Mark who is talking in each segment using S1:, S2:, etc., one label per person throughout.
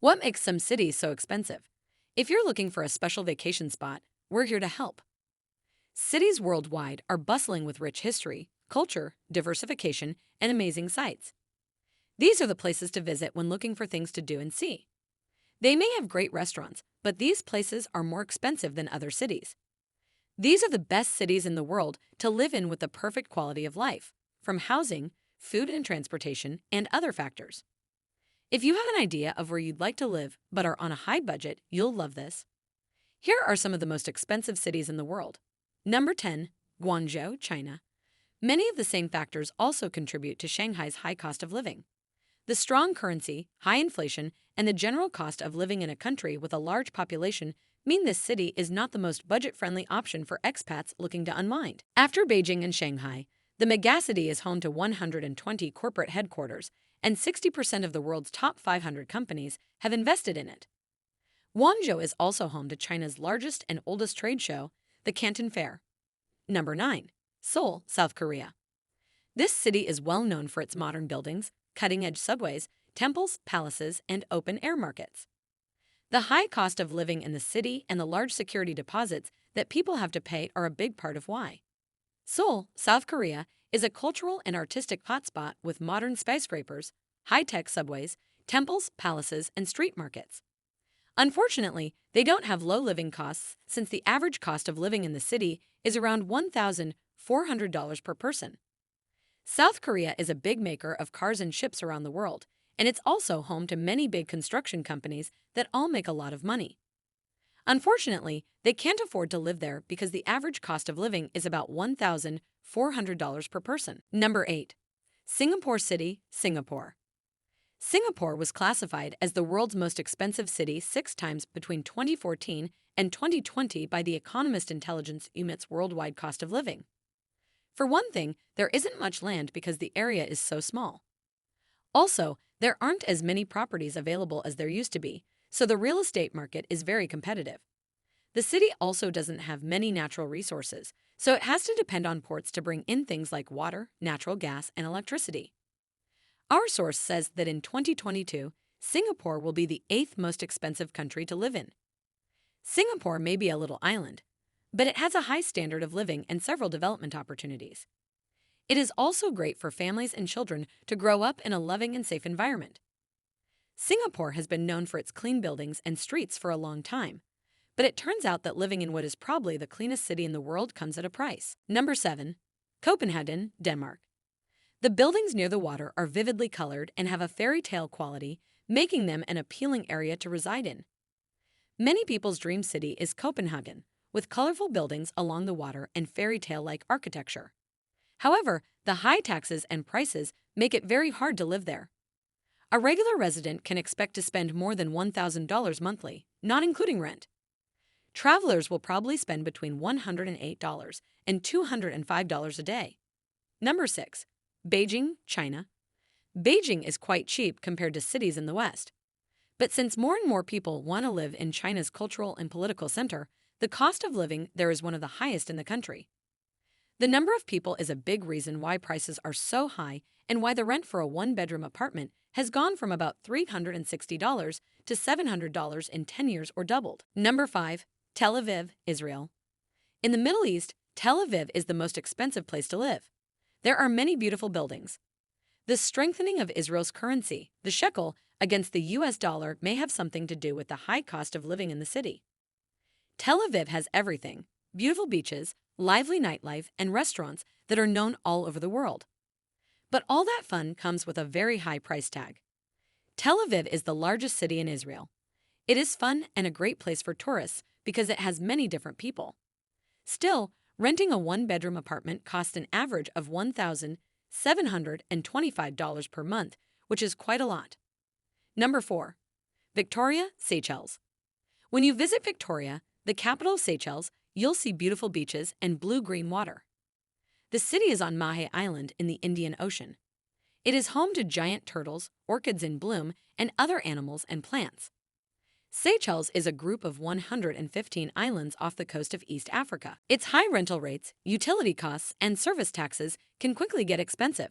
S1: What makes some cities so expensive? If you're looking for a special vacation spot, we're here to help. Cities worldwide are bustling with rich history, culture, diversification, and amazing sights. These are the places to visit when looking for things to do and see. They may have great restaurants, but these places are more expensive than other cities. These are the best cities in the world to live in with the perfect quality of life, from housing, food and transportation, and other factors. If you have an idea of where you'd like to live but are on a high budget, you'll love this. Here are some of the most expensive cities in the world. Number 10, Guangzhou, China. Many of the same factors also contribute to Shanghai's high cost of living. The strong currency, high inflation, and the general cost of living in a country with a large population mean this city is not the most budget-friendly option for expats looking to unwind. After Beijing and Shanghai, the megacity is home to 120 corporate headquarters, and 60% of the world's top 500 companies have invested in it. Guangzhou is also home to China's largest and oldest trade show, the Canton Fair. Number 9. Seoul, South Korea. This city is well known for its modern buildings, cutting-edge subways, temples, palaces, and open-air markets. The high cost of living in the city and the large security deposits that people have to pay are a big part of why. Seoul, South Korea, is a cultural and artistic hotspot with modern skyscrapers, high-tech subways, temples, palaces, and street markets. Unfortunately, they don't have low living costs since the average cost of living in the city is around $1,400 per person. South Korea is a big maker of cars and ships around the world, and it's also home to many big construction companies that all make a lot of money. Unfortunately, they can't afford to live there because the average cost of living is about $1,400 per person. Number 8. Singapore City, Singapore. Singapore was classified as the world's most expensive city 6 times between 2014 and 2020 by the Economist Intelligence Unit's worldwide cost of living. For one thing, there isn't much land because the area is so small. Also, there aren't as many properties available as there used to be, so the real estate market is very competitive. The city also doesn't have many natural resources, so it has to depend on ports to bring in things like water, natural gas, and electricity. Our source says that in 2022, Singapore will be the 8th most expensive country to live in. Singapore may be a little island, but it has a high standard of living and several development opportunities. It is also great for families and children to grow up in a loving and safe environment. Singapore has been known for its clean buildings and streets for a long time, but it turns out that living in what is probably the cleanest city in the world comes at a price. Number 7. Copenhagen, Denmark. The buildings near the water are vividly colored and have a fairy tale quality, making them an appealing area to reside in. Many people's dream city is Copenhagen, with colorful buildings along the water and fairy tale-like architecture. However, the high taxes and prices make it very hard to live there. A regular resident can expect to spend more than $1,000 monthly, not including rent. Travelers will probably spend between $108 and $205 a day. Number 6. Beijing, China. Beijing is quite cheap compared to cities in the West. But since more and more people want to live in China's cultural and political center, the cost of living there is one of the highest in the country. The number of people is a big reason why prices are so high and why the rent for a one-bedroom apartment has gone from about $360 to $700 in 10 years or doubled. Number 5. Tel Aviv, Israel. In the Middle East, Tel Aviv is the most expensive place to live. There are many beautiful buildings. The strengthening of Israel's currency, the shekel, against the US dollar may have something to do with the high cost of living in the city. Tel Aviv has everything: beautiful beaches, lively nightlife, and restaurants that are known all over the world. But all that fun comes with a very high price tag. Tel Aviv is the largest city in Israel. It is fun and a great place for tourists because it has many different people. Still, renting a one-bedroom apartment costs an average of $1,725 per month, which is quite a lot. Number 4. Victoria, Seychelles. When you visit Victoria, the capital of Seychelles, you'll see beautiful beaches and blue-green water. The city is on Mahe Island in the Indian Ocean. It is home to giant turtles, orchids in bloom, and other animals and plants. Seychelles is a group of 115 islands off the coast of East Africa. Its high rental rates, utility costs, and service taxes can quickly get expensive.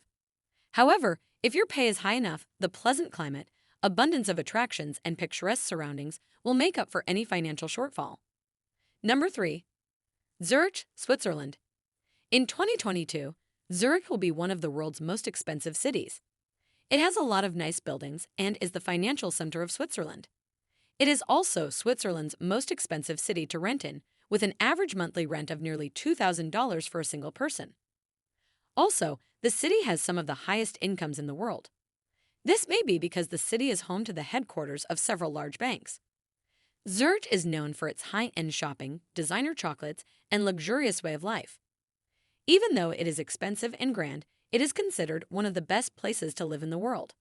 S1: However, if your pay is high enough, the pleasant climate, abundance of attractions, and picturesque surroundings will make up for any financial shortfall. Number 3. Zurich, Switzerland. In 2022, Zurich will be one of the world's most expensive cities. It has a lot of nice buildings and is the financial center of Switzerland. It is also Switzerland's most expensive city to rent in, with an average monthly rent of nearly $2,000 for a single person. Also, the city has some of the highest incomes in the world. This may be because the city is home to the headquarters of several large banks. Zurich is known for its high-end shopping, designer chocolates, and luxurious way of life. Even though it is expensive and grand, it is considered one of the best places to live in the world.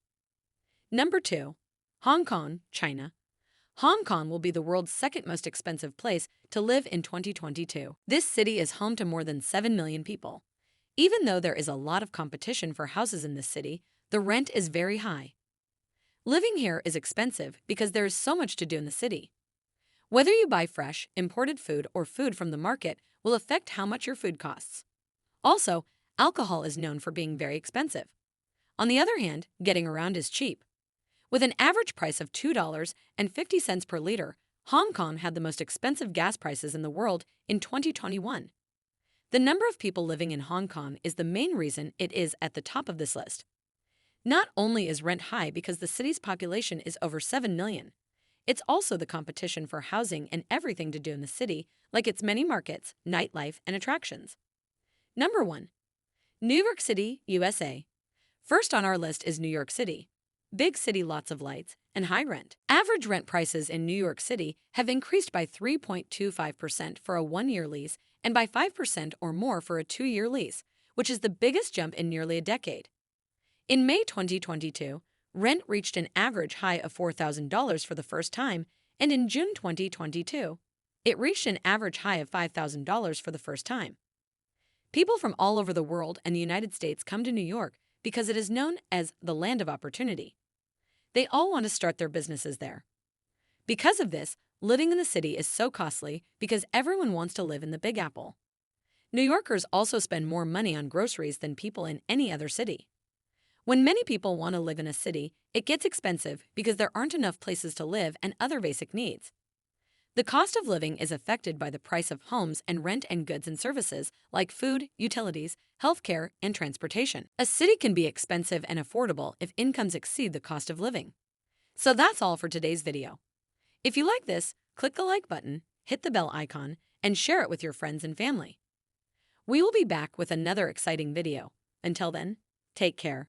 S1: Number 2. Hong Kong, China. Hong Kong will be the world's second most expensive place to live in 2022. This city is home to more than 7 million people. Even though there is a lot of competition for houses in this city, the rent is very high. Living here is expensive because there is so much to do in the city. Whether you buy fresh, imported food or food from the market will affect how much your food costs. Also, alcohol is known for being very expensive. On the other hand, getting around is cheap. With an average price of $2.50 per liter, Hong Kong had the most expensive gas prices in the world in 2021. The number of people living in Hong Kong is the main reason it is at the top of this list. Not only is rent high because the city's population is over 7 million, it's also the competition for housing and everything to do in the city, like its many markets, nightlife, and attractions. Number 1. New York City, USA. First on our list is New York City. Big city, lots of lights, and high rent. Average rent prices in New York City have increased by 3.25% for a 1-year lease and by 5% or more for a 2-year lease, which is the biggest jump in nearly a decade. In May 2022, rent reached an average high of $4,000 for the first time, and in June 2022, it reached an average high of $5,000 for the first time. People from all over the world and the United States come to New York because it is known as the land of opportunity. They all want to start their businesses there. Because of this, living in the city is so costly because everyone wants to live in the Big Apple. New Yorkers also spend more money on groceries than people in any other city. When many people want to live in a city, it gets expensive because there aren't enough places to live and other basic needs. The cost of living is affected by the price of homes and rent and goods and services like food, utilities, healthcare, and transportation. A city can be expensive and affordable if incomes exceed the cost of living. So that's all for today's video. If you like this, click the like button, hit the bell icon, and share it with your friends and family. We will be back with another exciting video. Until then, take care.